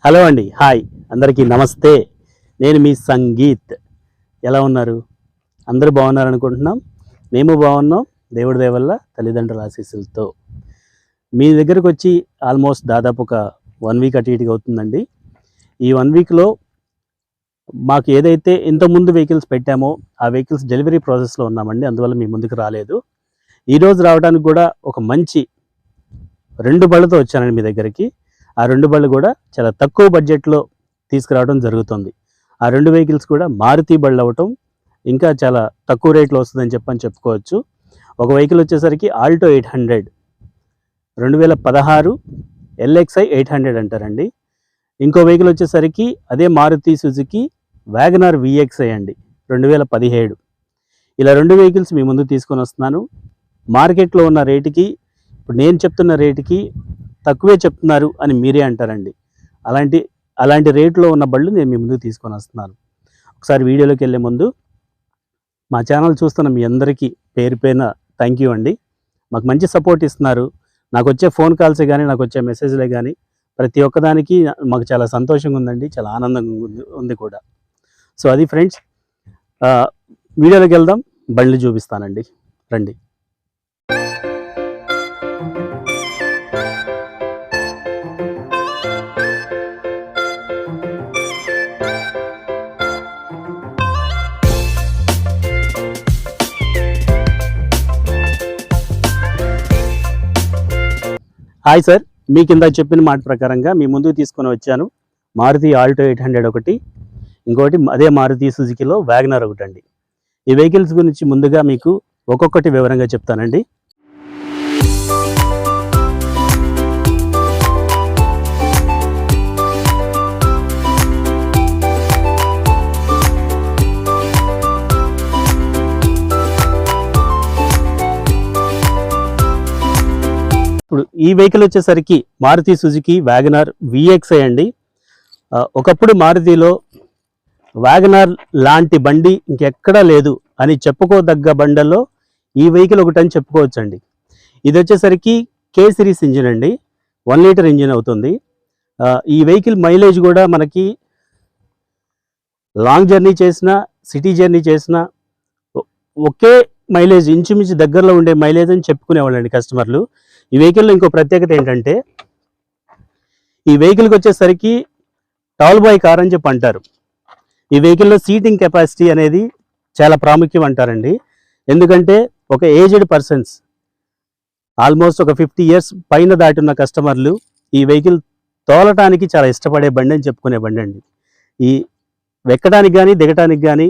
Hello అండి, hi అందరికీ నమస్తే. నేను మీ సంగీత్. ఎలా ఉన్నారు? అందరూ బాగున్నారు అనుకుంటున్నాం. మేము బాగున్నాం, దేవుడి దయ వల్ల, తల్లిదండ్రుల ఆశీస్సులతో. మీ దగ్గరకు వచ్చి ఆల్మోస్ట్ దాదాపు ఒక 1 వీక్ అటు ఇటుగా అవుతుందండి. ఈ 1 వీక్లో మాకు ఏదైతే ఇంతకుముందు వెహికల్స్ పెట్టామో ఆ వెహికల్స్ డెలివరీ ప్రాసెస్లో ఉన్నామండి. అందువల్ల మీ ముందుకు రాలేదు. ఈరోజు రావడానికి కూడా ఒక మంచి 2 బళ్ళతో వచ్చానండి మీ దగ్గరికి. ఆ 2 బళ్ళు కూడా చాలా తక్కువ బడ్జెట్లో తీసుకురావడం జరుగుతుంది. ఆ 2 వెహికల్స్ కూడా మారుతి బళ్ళు అవ్వటం, ఇంకా చాలా తక్కువ రేట్లో వస్తుందని చెప్పుకోవచ్చు. ఒక వెహికల్ వచ్చేసరికి ఆల్టో 800 2016 LXi 800 అంటారండి. ఇంకో వెహికల్ వచ్చేసరికి అదే మారుతి సుజుకి వ్యాగనార్ VXi అండి 2017. ఇలా 2 వెహికల్స్ మీ ముందు తీసుకొని వస్తున్నాను. మార్కెట్లో ఉన్న రేటుకి ఇప్పుడు నేను చెప్తున్న రేటుకి తక్కువే చెప్తున్నారు అని మీరే అంటారండి. అలాంటి రేట్లో ఉన్న బళ్ళు నేను మీ ముందుకు తీసుకొని వస్తున్నాను. ఒకసారి వీడియోలోకి వెళ్ళే ముందు మా ఛానల్ చూస్తున్న మీ అందరికీ పేరు పేరున థ్యాంక్ యూ అండి. మాకు మంచి సపోర్ట్ ఇస్తున్నారు. నాకు వచ్చే ఫోన్ కాల్సే కానీ, నాకు వచ్చే మెసేజ్లే కానీ ప్రతి ఒక్కదానికి మాకు చాలా సంతోషంగా ఉందండి, చాలా ఆనందంగా ఉంది కూడా. సో అది ఫ్రెండ్స్, వీడియోలోకి వెళ్దాం. బళ్ళు చూపిస్తానండి, రండి. హాయ్ సార్, మీ కింద చెప్పిన మాట ప్రకారంగా మీ ముందుకు తీసుకొని వచ్చాను మారుతి ఆల్టో 800 ఒకటి, ఇంకోటి అదే మారుతి సుజుకిలో వ్యాగనర్ ఒకటి అండి. ఈ వెహికల్స్ గురించి ముందుగా మీకు ఒక్కొక్కటి వివరంగా చెప్తానండి. ఇప్పుడు ఈ వెహికల్ వచ్చేసరికి మారుతి సుజుకి వ్యాగనార్ VXi అండి. ఒకప్పుడు మారుతిలో వ్యాగనార్ లాంటి బండి ఇంకెక్కడా లేదు అని చెప్పుకోదగ్గ బండల్లో ఈ వెహికల్ ఒకటి అని చెప్పుకోవచ్చండి. ఇది వచ్చేసరికి K సిరీస్ ఇంజిన్ అండి, 1 లీటర్ ఇంజిన్ అవుతుంది. ఈ వెహికల్ మైలేజ్ కూడా మనకి లాంగ్ జర్నీ చేసినా, సిటీ జర్నీ చేసినా ఒకే మైలేజ్, ఇంచుమించు దగ్గరలో ఉండే మైలేజ్ అని చెప్పుకునేవాళ్ళండి కస్టమర్లు. ఈ వెహికల్లో ఇంకో ప్రత్యేకత ఏంటంటే, ఈ వెహికల్కి వచ్చేసరికి టాల్ బాయ్ కార్ అని చెప్పి అంటారు. ఈ వెహికల్లో సీటింగ్ కెపాసిటీ అనేది చాలా ప్రాముఖ్యం అంటారండి. ఎందుకంటే ఒక ఏజ్డ్ పర్సన్స్, ఆల్మోస్ట్ ఒక 50 years పైన దాటున్న కస్టమర్లు ఈ వెహికల్ తోలటానికి చాలా ఇష్టపడే బండి అని చెప్పుకునే బండి అండి. ఈ ఎక్కడానికి కానీ, దిగటానికి కానీ,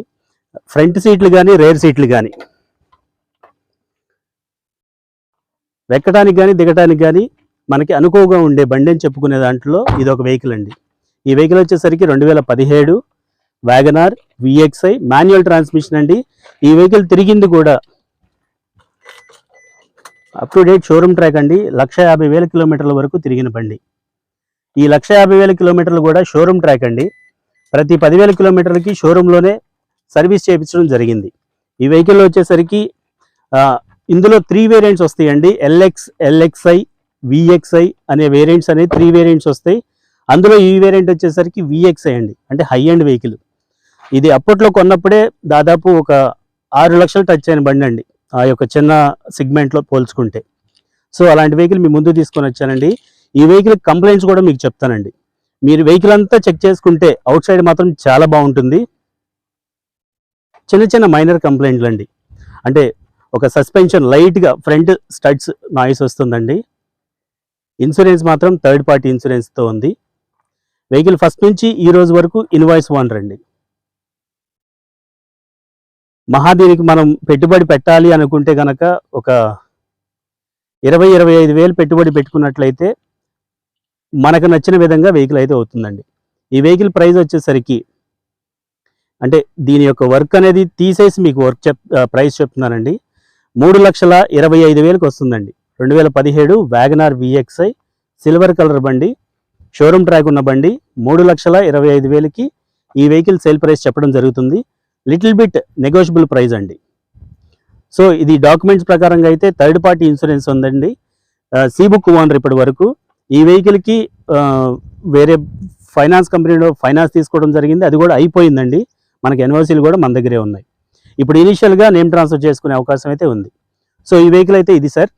ఫ్రంట్ సీట్లు కానీ, రేర్ సీట్లు కానీ, ఎక్కడానికి కానీ దిగటానికి కానీ మనకి అనుకోగా ఉండే బండి అని చెప్పుకునే దాంట్లో ఇది ఒక వెహికల్ అండి. ఈ వెహికల్ వచ్చేసరికి 2017 వ్యాగనార్ VXi మాన్యువల్ ట్రాన్స్మిషన్ అండి. ఈ వెహికల్ తిరిగింది కూడా up to date showroom track అండి. 150,000 కిలోమీటర్ల వరకు తిరిగిన బండి. ఈ 150,000 కిలోమీటర్లు కూడా షోరూమ్ ట్రాక్ అండి. ప్రతి 10,000 కిలోమీటర్లకి షోరూంలోనే సర్వీస్ చేయించడం జరిగింది. ఈ వెహికల్లో వచ్చేసరికి ఇందులో 3 వేరియంట్స్ వస్తాయండి. LX, LXi, VXi అనే వేరియంట్స్ అనేవి 3 వేరియంట్స్ వస్తాయి. అందులో ఈ వేరియంట్ వచ్చేసరికి VXi అండి, అంటే హై అండ్ వెహికల్. ఇది అప్పట్లో కొన్నప్పుడే దాదాపు ఒక 6 లక్షలు టచ్ అయిన బండి అండి, ఆ యొక్క చిన్న సెగ్మెంట్లో పోల్చుకుంటే. సో అలాంటి వెహికల్ మీ ముందు తీసుకొని వచ్చానండి. ఈ వెహికల్ కంప్లైంట్స్ కూడా మీకు చెప్తానండి. మీరు వెహికల్ అంతా చెక్ చేసుకుంటే అవుట్ సైడ్ మాత్రం చాలా బాగుంటుంది. చిన్న చిన్న మైనర్ కంప్లైంట్లు అండి, అంటే ఒక సస్పెన్షన్ లైట్గా ఫ్రంట్ స్టడ్స్ నాయిస్ వస్తుందండి. ఇన్సూరెన్స్ మాత్రం థర్డ్ పార్టీ ఇన్సూరెన్స్తో ఉంది. వెహికల్ ఫస్ట్ నుంచి ఈ రోజు వరకు ఇన్వాయిస్ ఓనర్ అండి. దీనికి మనం పెట్టుబడి పెట్టాలి అనుకుంటే కనుక ఒక 20-25 వేలు పెట్టుబడి పెట్టుకున్నట్లయితే మనకు నచ్చిన విధంగా వెహికల్ అయితే అవుతుందండి. ఈ వెహికల్ ప్రైస్ వచ్చేసరికి, అంటే దీని యొక్క వర్క్ అనేది తీసేసి మీకు ప్రైస్ చెప్తున్నానండి, 3,25,000కి వస్తుందండి. 2017 వ్యాగనార్ VXi సిల్వర్ కలర్ బండి, షోరూమ్ ట్రాక్ ఉన్న బండి, 3,25,000కి ఈ వెహికల్ సేల్ ప్రైస్ చెప్పడం జరుగుతుంది. లిటిల్ బిట్ నెగోషియబుల్ ప్రైస్ అండి. సో ఇది డాక్యుమెంట్స్ ప్రకారంగా అయితే థర్డ్ పార్టీ ఇన్సూరెన్స్ ఉందండి. సీ బుక్ ఓనర్ ఇప్పటి వరకు. ఈ వెహికల్కి వేరే ఫైనాన్స్ కంపెనీలో ఫైనాన్స్ తీసుకోవడం జరిగింది, అది కూడా అయిపోయిందండి. మనకి ఎన్ఓసీలు కూడా మన దగ్గరే ఉన్నాయి. ఇప్పుడు ఇనీషియల్గా నేమ్ ట్రాన్స్ఫర్ చేసుకునే అవకాశం అయితే ఉంది. సో ఈ వెహికల్ అయితే ఇది సార్.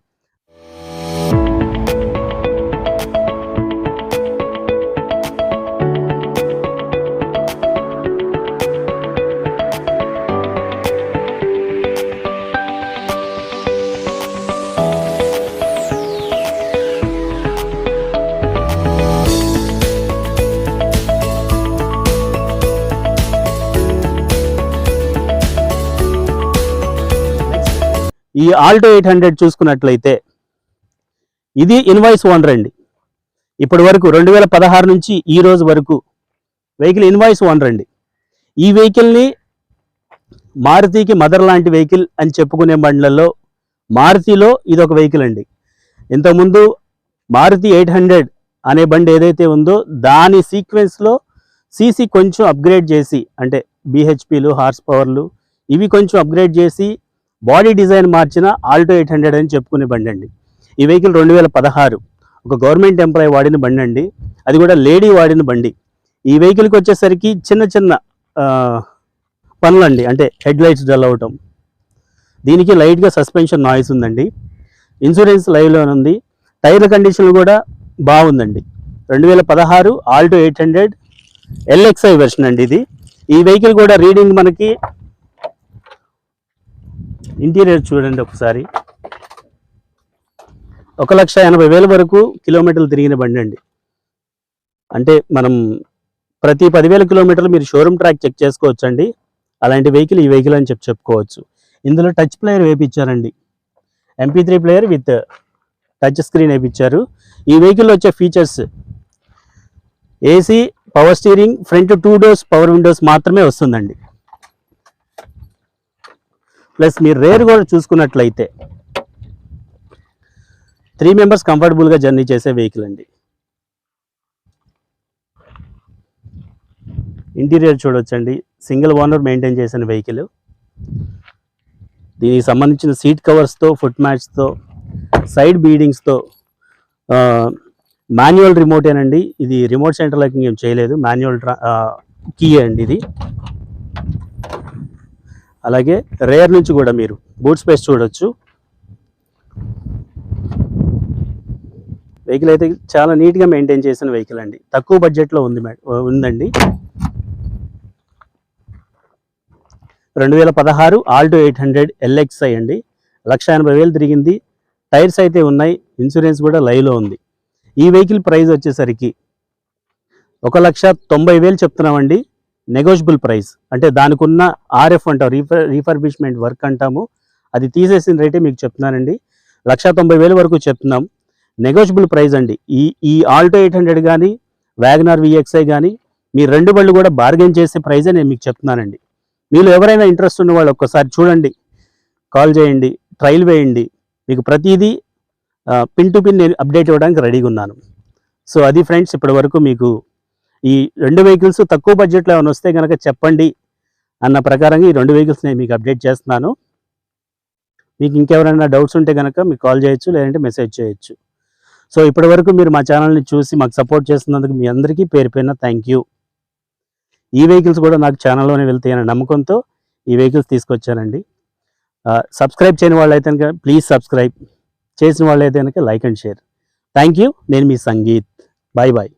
ఈ ఆల్టో 800 చూసుకున్నట్లయితే ఇది ఇన్వాయిస్ ఓనర్ అండి. ఇప్పటి వరకు 2016 నుంచి ఈ రోజు వరకు వెహికల్ ఇన్వాయిస్ ఓనర్ అండి. ఈ వెహికల్ని మారుతికి మదర్ లాంటి వెహికల్ అని చెప్పుకునే బండ్లలో మారుతిలో ఇది ఒక వెహికల్ అండి. ఇంతకుముందు మారుతి 800 అనే బండి ఏదైతే ఉందో దాని సీక్వెన్స్లో సీసీ కొంచెం అప్గ్రేడ్ చేసి, అంటే బిహెచ్పిలు హార్స్ పవర్లు ఇవి కొంచెం అప్గ్రేడ్ చేసి బాడీ డిజైన్ మార్చిన ఆల్టో 800 అని చెప్పుకునే బండి అండి. ఈ వెహికల్ 2016 ఒక గవర్నమెంట్ ఎంప్లాయీ వాడిన బండి అండి, అది కూడా లేడీ వాడిన బండి. ఈ వెహికల్కి వచ్చేసరికి చిన్న చిన్న పనులు అండి, అంటే హెడ్ లైట్స్ డల్ అవటం, దీనికి లైట్గా సస్పెన్షన్ నాయిస్ ఉందండి. ఇన్సూరెన్స్ లైవ్లో ఉంది. టైర్ల కండిషన్ కూడా బాగుందండి. 2016 ఆల్టో 800 LXI వెర్షన్ అండి ఇది. ఈ వెహికల్ కూడా రీడింగ్ మనకి ఇంటీరియర్ చూడండి ఒకసారి, 1,80,000 వరకు కిలోమీటర్లు తిరిగిన బండి అండి. అంటే మనం ప్రతి 10,000 కిలోమీటర్లు మీరు షోరూమ్ ట్రాక్ చెక్ చేసుకోవచ్చు అండి. అలాంటి వెహికల్ ఈ వెహికల్ అని చెప్పుకోవచ్చు. ఇందులో టచ్ ప్లేయర్ వేయించారండి, MP3 player with touch screen వేయించారు. ఈ వెహికల్లో వచ్చే features AC, power steering, front 2 doors power windows మాత్రమే వస్తుందండి. ప్లస్ మీరు రేర్ కూడా చూసుకున్నట్లయితే 3 మెంబర్స్ కంఫర్టబుల్గా జర్నీ చేసే వెహికల్ అండి. ఇంటీరియర్ చూడొచ్చండి, సింగిల్ ఓనర్ మెయింటైన్ చేసిన వెహికల్. దీనికి సంబంధించిన సీట్ కవర్స్తో, ఫుట్ మ్యాట్స్తో, సైడ్ బీడింగ్స్తో, మాన్యువల్ రిమోటేనండి. ఇది రిమోట్ సెంటర్ లాకింగ్ ఏం చేయలేదు, మాన్యువల్ కీ అండి ఇది. అలాగే రేర్ నుంచి కూడా మీరు బూట్ స్పేస్ చూడొచ్చు. వెహికల్ అయితే చాలా నీట్గా మెయింటైన్ చేసిన వెహికల్ అండి. తక్కువ బడ్జెట్లో ఉందండి. 2016 ఆల్టో 800 LXI అండి. 1,80,000 తిరిగింది. టైర్స్ అయితే ఉన్నాయి, ఇన్సూరెన్స్ కూడా లైవ్లో ఉంది. ఈ వెహికల్ ప్రైస్ వచ్చేసరికి 1,90,000 చెప్తున్నామండి. నెగోషియబుల్ ప్రైస్, అంటే దానికి ఉన్న RF అంటాం, రీఫర్బిష్మెంట్ వర్క్ అంటాము, అది తీసేసిన రేటే మీకు చెప్తున్నానండి. 1,90,000 వరకు చెప్తున్నాం. నెగోషియబుల్ ప్రైస్ అండి. ఈ ఆల్టో 800 కానీ వ్యాగనార్ VXI కానీ మీ రెండు బళ్ళు కూడా బార్గెన్ చేసే ప్రైజే నేను మీకు చెప్తున్నానండి. మీరు ఎవరైనా ఇంట్రెస్ట్ ఉన్న వాళ్ళు ఒక్కసారి చూడండి, కాల్ చేయండి, ట్రయల్ వేయండి. మీకు ప్రతిదీ పిన్ టు పిన్ నేను అప్డేట్ ఇవ్వడానికి రెడీగా ఉన్నాను. సో అది ఫ్రెండ్స్, ఇప్పటి వరకు మీకు ఈ 2 వెహికల్స్ తక్కువ బడ్జెట్లో ఏమైనా వస్తే కనుక చెప్పండి అన్న ప్రకారంగా ఈ 2 వెహికల్స్ నేను మీకు అప్డేట్ చేస్తున్నాను. మీకు ఇంకెవరైనా డౌట్స్ ఉంటే కనుక మీకు కాల్ చేయొచ్చు, లేదంటే మెసేజ్ చేయొచ్చు. సో ఇప్పటి వరకు మీరు మా ఛానల్ని చూసి మాకు సపోర్ట్ చేస్తున్నందుకు మీ అందరికీ పేరు పేరున థ్యాంక్ యూ. ఈ వెహికల్స్ కూడా నాకు ఛానల్లోనే వెళ్తాయి అనే నమ్మకంతో ఈ వెహికల్స్ తీసుకొచ్చానండి. సబ్స్క్రైబ్ చేయని వాళ్ళు అయితే కనుక ప్లీజ్ సబ్స్క్రైబ్, చేసిన వాళ్ళు అయితే కనుక like and share. Thank you. నేను మీ సంగీత్. Bye bye.